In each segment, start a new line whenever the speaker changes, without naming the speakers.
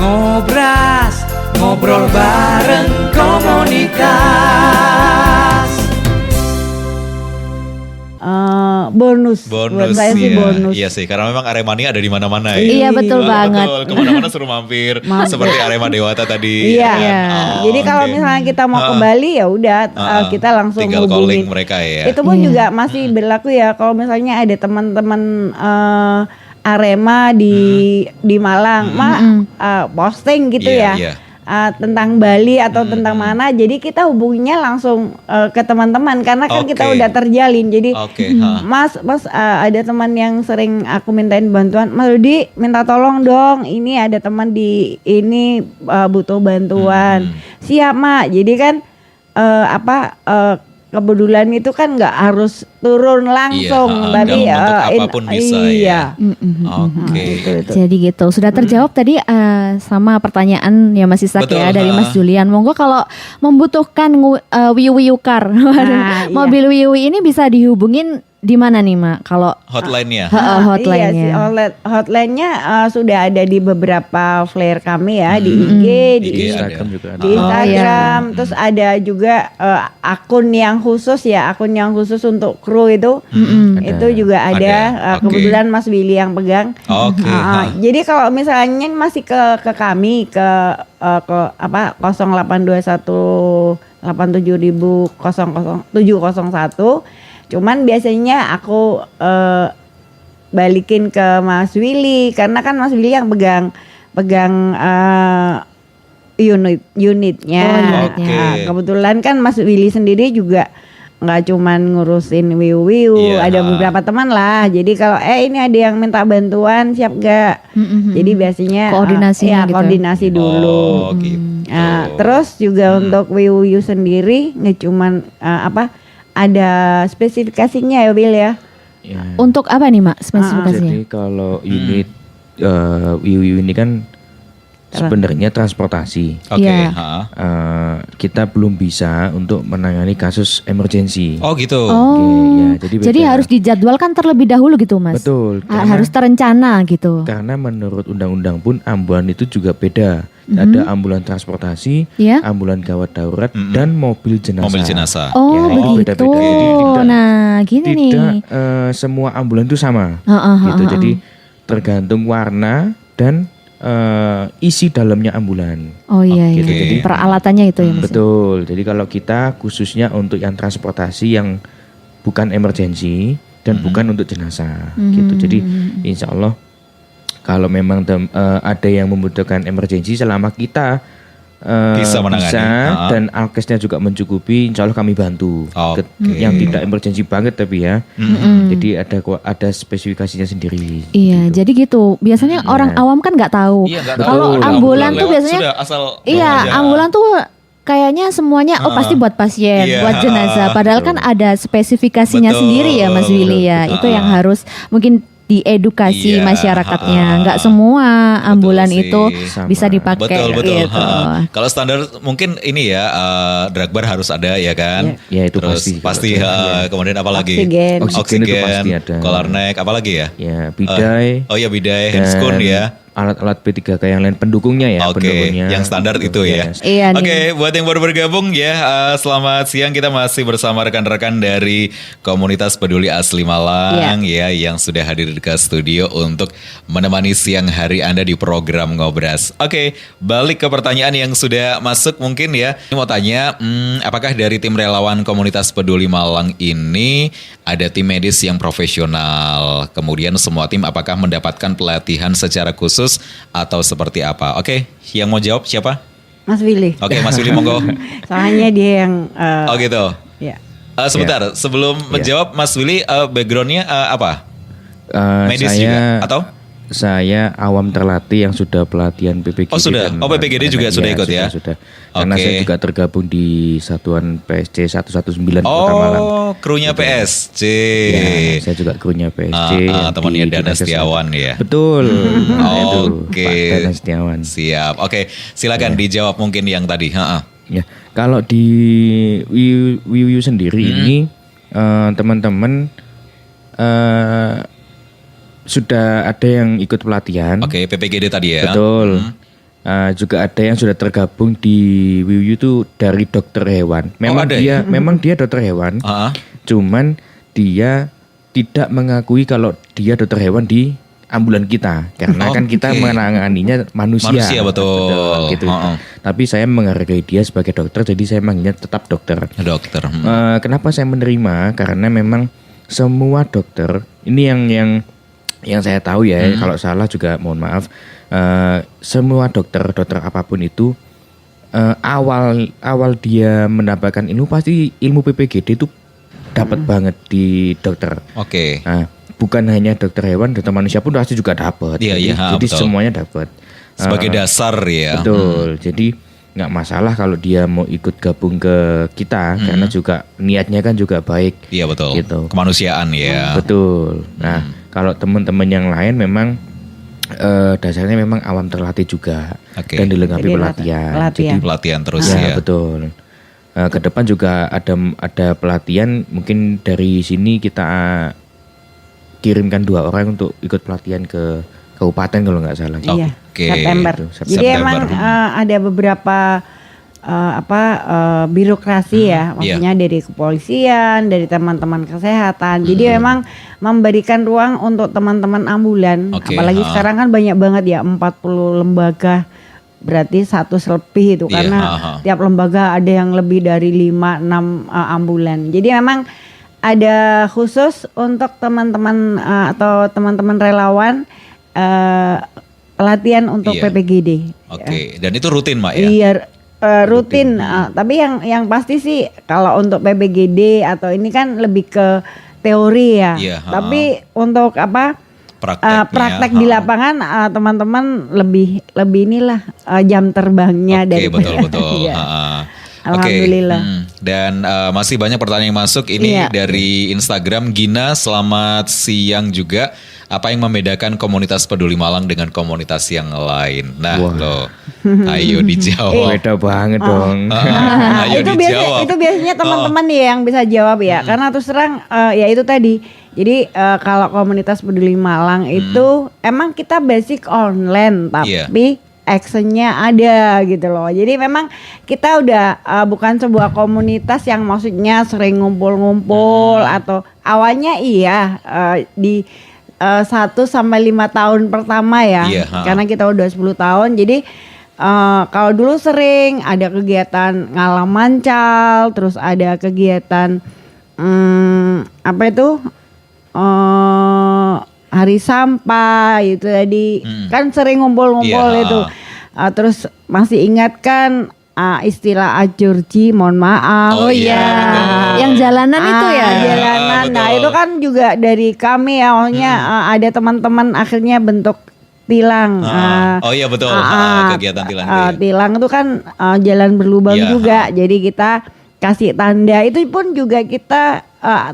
Ngobras, ngobrol bareng komunitas.
Bonus buat saya sih bonus.
Iya sih, karena memang Aremania ada di mana-mana ya.
Iya betul banget.
Betul, kemana-mana suruh mampir. Seperti Arema Dewata tadi.
Iya.
Oh,
Jadi kalau misalnya kita mau ke Bali ya udah kita langsung
tinggal calling
hubungin
mereka ya.
Itu pun juga masih berlaku ya kalau misalnya ada teman-teman Arema di Malang, posting gitu
Iya,
ya.
iya.
Tentang Bali atau tentang mana, jadi kita hubunginya langsung ke teman-teman karena kan kita
Oke.
udah terjalin. Jadi
Oke,
Mas ada teman yang sering aku mintain bantuan, Mas Rudi minta tolong dong, ini ada teman di ini butuh bantuan. Siap Mak. Jadi kan kebetulan itu kan nggak harus turun langsung, tapi
dalam bentuk apapun bisa ya. Oke.
Gitu.
Jadi gitu. Sudah terjawab tadi sama pertanyaan ya Mas Ishak
Betul,
ya dari Mas Julian. Monggo kalau membutuhkan Wiwi Car, mobil Wiwi ini bisa dihubungin di mana nih Mak? Kalau
Hotline-nya.
hotline-nya.
Iya sih, hotline-nya sudah ada di beberapa flare kami ya, di IG, di
Instagram
juga ada.
di Instagram, terus ada juga akun yang khusus untuk kru itu, itu juga ada.
Oke.
Kebetulan Mas Willy yang pegang.
Oke.
Jadi kalau misalnya masih ke kami ke 0821 87.000 cuman biasanya aku balikin ke Mas Willy karena kan Mas Willy yang pegang unitnya.
Oke.
Nah, kebetulan kan Mas Willy sendiri juga nggak cuman ngurusin wiu,
Iya.
ada beberapa teman lah. Jadi kalau ini ada yang minta bantuan siap gak? Jadi biasanya
Koordinasinya gitu.
koordinasi dulu.
Oh, gitu.
Nah, terus juga untuk wiu sendiri nggak cuman ada spesifikasinya ya Will ya.
Ya.
Untuk apa nih Mak spesifikasinya?
Jadi kalau unit Wiwi ini kan sebenarnya transportasi.
Oke.
Iya.
Kita belum bisa untuk menangani kasus emergensi.
Oh gitu.
Oh,
Oke, ya,
jadi
beda.
harus dijadwalkan terlebih dahulu gitu Mas?
Betul.
Harus terencana gitu.
Karena menurut undang-undang pun ambulan itu juga beda. Ada ambulan transportasi,
Iya.
ambulan gawat darurat, dan mobil jenazah.
Mobil jenazah.
Oh
Ya, itu
begitu.
beda-beda. Jadi tidak-
Nah gini nih.
Tidak semua ambulan itu sama. Gitu. Jadi tergantung warna dan isi dalamnya ambulan.
Oh iya,
Gitu,
iya.
jadi-
Peralatannya itu ya Mas.
Betul. Jadi kalau kita khususnya untuk yang transportasi yang bukan emergensi dan bukan untuk jenazah, gitu. Jadi insya Allah kalau memang ada yang membutuhkan emergensi, selama kita
Bisa menangani.
dan alkesnya juga mencukupi, insya Allah kami bantu.
Oke.
Yang tidak emergensi banget tapi ya. Jadi ada spesifikasinya sendiri.
Iya, jadi gitu. Biasanya orang awam kan nggak tahu.
Iya, nggak
Kalau
tahu.
ambulan tuh
Lewat
biasanya,
sudah, asal
iya,
bawa aja.
ambulan tuh kayaknya semuanya pasti buat pasien,
Iya,
buat jenazah. Padahal kan ada spesifikasinya
Betul,
sendiri ya Mas Willy ya. Itu yang harus mungkin diedukasi
Iya,
masyarakatnya. Nggak semua ambulan
sih.
itu
Sama.
bisa dipakai.
Betul.
Gitu.
Kalau standar mungkin ini ya dragbar harus ada ya kan.
Ya, itu
Terus pasti.
Iya.
Kemudian apa lagi?
Oksigen.
Oksigen itu pasti ada.
Kolarnek, apa lagi ya?
Ya, bidai.
Oh ya bidai,
dan
handskun ya.
alat-alat P3K yang lain pendukungnya ya.
Oke,
pendukungnya.
yang standar itu ya.
Iya nih.
Oke, buat yang baru bergabung ya, selamat siang, kita masih bersama rekan-rekan dari komunitas peduli asli Malang ya, yang sudah hadir ke studio untuk menemani siang hari Anda di program Ngobras. Oke, balik ke pertanyaan yang sudah masuk mungkin ya. Ini mau tanya, apakah dari tim relawan komunitas peduli Malang ini ada tim medis yang profesional? Kemudian semua tim apakah mendapatkan pelatihan secara khusus atau seperti apa? Oke, yang mau jawab siapa?
Mas Willy.
Oke, Mas Willy monggo.
Soalnya dia yang
Oh gitu.
ya.
Sebentar, sebelum menjawab Mas Willy, backgroundnya apa? Medis
Saya,
juga atau?
Saya awam terlatih yang sudah pelatihan PPGD.
Oh, sudah. Oh, PPGD juga sudah ikut ya?
Sudah. Karena
Oke.
saya juga tergabung di Satuan PSC 119 Kota Malang.
Oh, krunya PSC.
Ya, saya juga krunya PSC. yang
temannya
di
Dana
Dinas
Setiawan ya.
Betul. Nah, itu,
Oke.
Pak Dana Setiawan.
Siap. Oke, silakan dijawab mungkin yang tadi.
Ya, kalau di Wiu sendiri ini teman-teman sudah ada yang ikut pelatihan.
Oke, PPGD tadi ya.
Betul. juga ada yang sudah tergabung di WIWU itu dari dokter hewan. Memang
ada
dia memang dia dokter hewan. Cuman dia tidak mengakui kalau dia dokter hewan di ambulan kita karena kan kita menanganinya manusia.
Betul.
Gitu. Tapi saya menghargai dia sebagai dokter, jadi saya manggilnya tetap dokter. Kenapa saya menerima? Karena memang semua dokter ini yang saya tahu ya, kalau salah juga mohon maaf. Semua dokter apapun itu awal dia mendapatkan ilmu pasti ilmu PPGD itu dapat banget di dokter. Nah, bukan hanya dokter hewan, dokter manusia pun pasti juga dapat. Jadi
betul.
Semuanya dapat.
Sebagai dasar ya.
Betul. Jadi nggak masalah kalau dia mau ikut gabung ke kita karena juga niatnya kan juga baik.
Iya betul.
Gitu.
Kemanusiaan ya.
Betul. Nah, kalau teman-teman yang lain memang dasarnya memang awam terlatih juga dan dilengkapi pelatihan.
Jadi pelatihan terus ya.
Betul. Ke depan juga ada pelatihan, mungkin dari sini kita kirimkan 2 orang untuk ikut pelatihan ke kabupaten kalau nggak salah.
Iya. September. Jadi emang ada beberapa birokrasi ya, maksudnya dari kepolisian, dari teman-teman kesehatan. Jadi memang memberikan ruang untuk teman-teman ambulan. Apalagi sekarang kan banyak banget ya, 40 lembaga. Berarti 100 lebih itu karena tiap lembaga ada yang lebih dari 5-6 ambulan. Jadi memang ada khusus untuk teman-teman atau teman-teman relawan pelatihan untuk PPGD.
Dan itu rutin Mak ya?
Iya, rutin. Tapi yang pasti sih kalau untuk PPGD atau ini kan lebih ke teori ya. Tapi untuk praktek di lapangan teman-teman lebih inilah jam terbangnya dari
betul.
Alhamdulillah.
Dan masih banyak pertanyaan yang masuk ini dari Instagram. Gina, selamat siang juga. Apa yang membedakan komunitas Peduli Malang dengan komunitas yang lain? Nah, ayo dijawab.
Beda banget dong.
Ayo dijawab.
Itu biasanya teman-teman nih yang bisa jawab ya. Karena terus terang ya itu tadi. Jadi kalau komunitas Peduli Malang itu emang kita basic online, tapi actionnya ada gitu loh. Jadi memang kita udah bukan sebuah komunitas yang maksudnya sering ngumpul-ngumpul atau awalnya di 1-5 tahun pertama ya, karena kita udah 10 tahun. Jadi kalau dulu sering ada kegiatan ngalam mancal, terus ada kegiatan hari sampah itu tadi kan sering ngumpul-ngumpul itu. Terus masih ingat kan istilah ajurji, mohon maaf.
Yang jalanan itu ya.
Jalanan. Nah itu kan juga dari kami ya, maksudnya ada teman-teman akhirnya bentuk tilang.
Betul. Kegiatan tilang.
Tilang itu kan jalan berlubang juga. Jadi kita kasih tanda, itu pun juga kita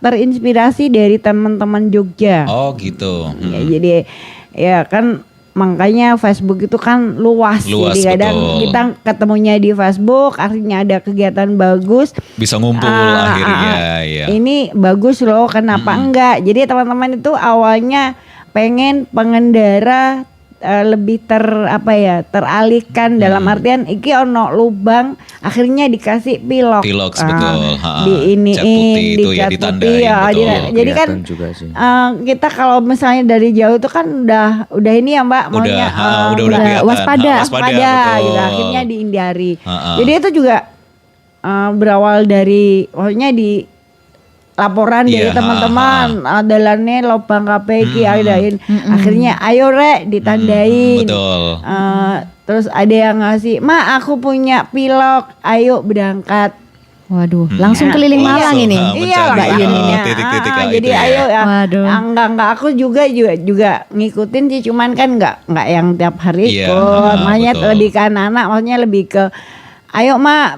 terinspirasi dari teman-teman Jogja.
Oh gitu.
Ya, jadi ya kan makanya Facebook itu kan luas jadi kadang kita ketemunya di Facebook, akhirnya ada kegiatan bagus,
bisa ngumpul akhirnya.
Ini bagus loh, kenapa enggak? Jadi teman-teman itu awalnya pengen pengendara lebih teralihkan dalam artian iki ono lubang, akhirnya dikasih pilok.
Betul.
Dicat putih ya. Jadi kan kita kalau misalnya dari jauh itu kan udah ini ya Mbak, maunya
udah
waspada gitu, akhirnya dihindari. Jadi itu juga berawal dari maksudnya di laporan dari teman-teman, adalannya lubang KPI adain. Akhirnya ayo rek ditandain.
Betul.
Terus ada yang ngasih, "Ma, aku punya pilok, ayo berangkat."
Waduh, langsung keliling Malang ini.
Iya Mbak Yuninya.
Titik-titik
jadi ayo ya. Enggak aku juga ngikutin sih, cuman kan enggak yang tiap hari ikut. Makanya lebih ke anak-anak, maksudnya lebih ke ayo Ma,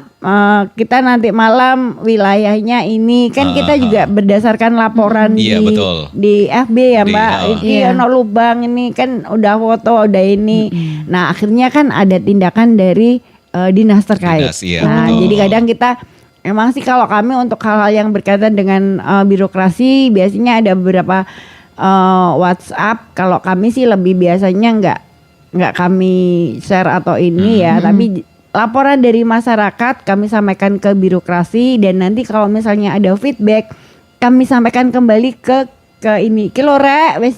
kita nanti malam wilayahnya ini kan kita juga berdasarkan laporan di FB ya Mbak. Ini ono lubang ini kan udah foto udah ini. Nah akhirnya kan ada tindakan dari dinas terkait. Jadi kadang kita emang sih kalau kami untuk hal-hal yang berkaitan dengan birokrasi biasanya ada beberapa WhatsApp. Kalau kami sih lebih biasanya nggak kami share atau ini ya, tapi laporan dari masyarakat kami sampaikan ke birokrasi, dan nanti kalau misalnya ada feedback kami sampaikan kembali ke ini kilore wes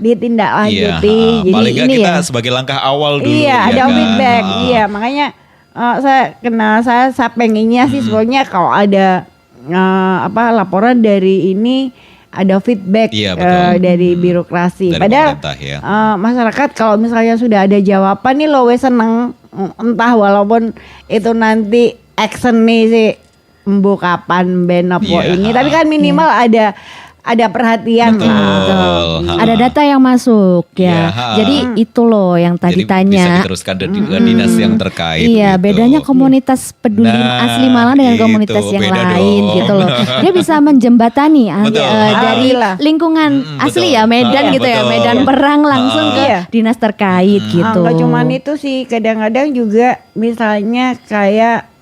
ditindaklanjuti.
Jadi paling nggak
ini
kita
ya
sebagai langkah awal dulu.
iya
ya
ada
kan?
feedback. Iya makanya saya pengennya sih sebenarnya kalau ada laporan dari ini ada feedback dari birokrasi.
Dari
Padahal
pemerintah, ya.
Masyarakat kalau misalnya sudah ada jawaban nih lo wes seneng, entah walaupun itu nanti action nih sih mbu kapan benopo ini, tapi kan minimal ada perhatian.
Betul.
Ada data yang masuk ya. Jadi itu loh yang tadi
Jadi
tanya.
bisa diteruskan ke dinas yang terkait.
Iya,
gitu.
bedanya komunitas peduli asli Malang dengan komunitas yang lain
dong.
gitu loh. Dia bisa menjembatani
Betul.
dari lingkungan asli ya Medan gitu ya,
betul.
Medan Perang langsung ke dinas terkait gitu.
Nggak cuman itu sih, kadang-kadang juga misalnya kayak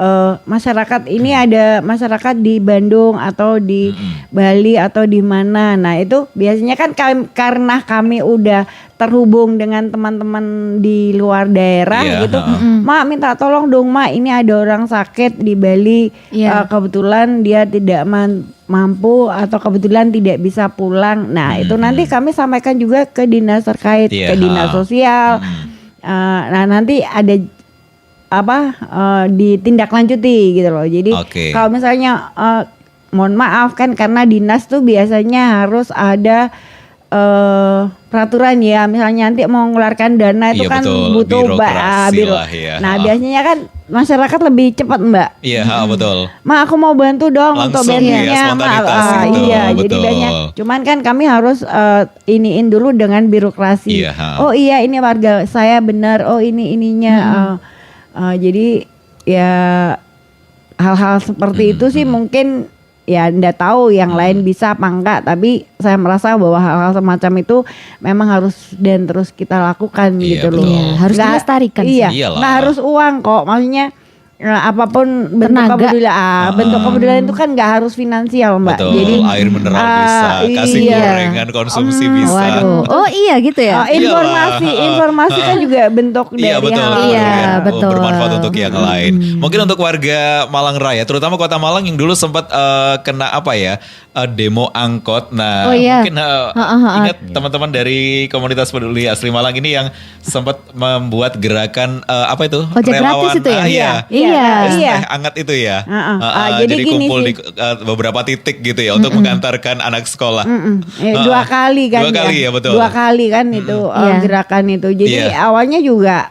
masyarakat ini ada masyarakat di Bandung atau di Bali atau di mana. Nah itu biasanya kan karena kami udah terhubung dengan teman-teman di luar daerah gitu. Mak minta tolong dong Mak, ini ada orang sakit di Bali, kebetulan dia tidak mampu atau kebetulan tidak bisa pulang. Nah itu nanti kami sampaikan juga ke dinas terkait, ke dinas sosial. Nah nanti ada ditindaklanjuti gitu loh. Jadi kalau misalnya mohon maaf kan karena dinas tuh biasanya harus ada peraturan ya, misalnya nanti mau mengeluarkan dana itu kan butuh biro. Nah biasanya kan masyarakat lebih cepat Mbak.
Iya betul.
Mak aku mau bantu dong
langsung
untuk bensinnya. Iya
betul.
jadi banyak. Cuman kan kami harus iniin dulu dengan birokrasi. Oh iya ini warga saya benar. Oh ini ininya. Jadi ya hal-hal seperti itu sih mungkin ya ndak tahu yang lain bisa apa enggak, tapi saya merasa bahwa hal-hal semacam itu memang harus dan terus kita lakukan gitu loh.
Harus dilestarikan.
Iya, nggak harus uang kok, maksudnya apapun bentuk kepedulian. Bentuk kepedulian itu kan nggak harus finansial Mbak.
Betul,
jadi
air mineral bisa, kasih gorengan konsumsi bisa.
Waduh. Oh iya gitu ya.
Informasi kan juga bentuk dari hal.
Betul.
Bermanfaat untuk yang lain. Mungkin untuk warga Malang Raya, terutama Kota Malang yang dulu sempat kena demo angkot. Nah, mungkin ingat teman-teman dari komunitas peduli asli Malang ini yang sempat membuat gerakan
ojek gratis itu ya?
Iya.
Hangat itu ya.
Jadi
kumpul di beberapa titik gitu ya untuk mengantarkan anak sekolah.
Dua kali kan.
Betul.
Dua kali kan itu gerakan itu. Jadi awalnya juga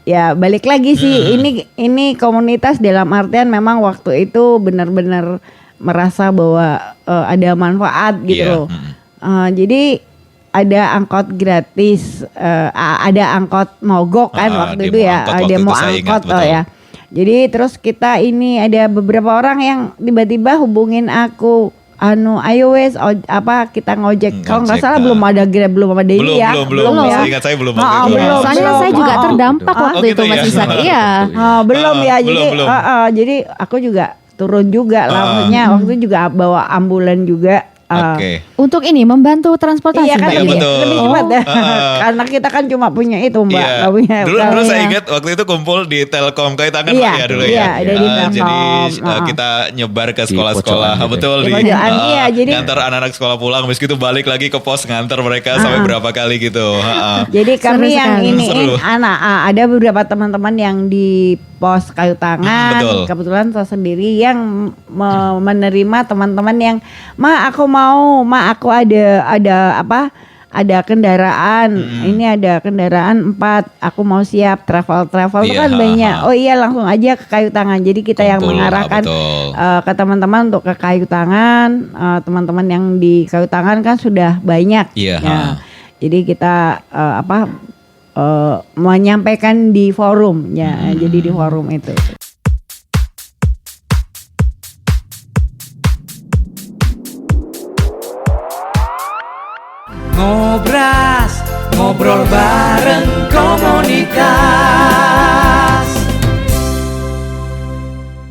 ya balik lagi sih ini komunitas dalam artian memang waktu itu benar-benar merasa bahwa ada manfaat gitu loh. Jadi ada angkot gratis, ada angkot mogok kan waktu itu ya, demo angkot ya. Jadi terus kita ini ada beberapa orang yang tiba-tiba hubungin aku, ayo wes kita ngojek. Kalau nggak salah belum ada ini ya.
Belum ya. Ingat saya belum.
Soalnya saya juga terdampak waktu itu Mas Isan. Iya.
Belum ya. Jadi aku juga turun juga lah, maksudnya waktu itu juga bawa ambulan juga.
Untuk ini membantu transportasi.
Iya kan lebih cepat ya. Karena kita kan cuma punya itu Mbak.
Dulu saya ingat waktu itu kumpul di Telkom Kaitangan ya dulu ya. Jadi kita nyebar ke sekolah-sekolah. Betul jadi ngantar anak-anak sekolah pulang, habis itu balik lagi ke pos ngantar mereka sampai berapa kali gitu.
Jadi kami yang ini ada beberapa teman-teman yang di pos Kayu Tangan. Kebetulan saya sendiri yang menerima teman-teman yang aku ada kendaraan, ini ada kendaraan 4, aku mau siap travel itu kan banyak. Oh iya langsung aja ke Kayu Tangan. Jadi kita yang mengarahkan ke teman-teman untuk ke Kayu Tangan. Teman-teman yang di Kayu Tangan kan sudah banyak. Jadi kita menyampaikan di forum ya. Jadi di forum itu.
Ngobrol bareng komunitas.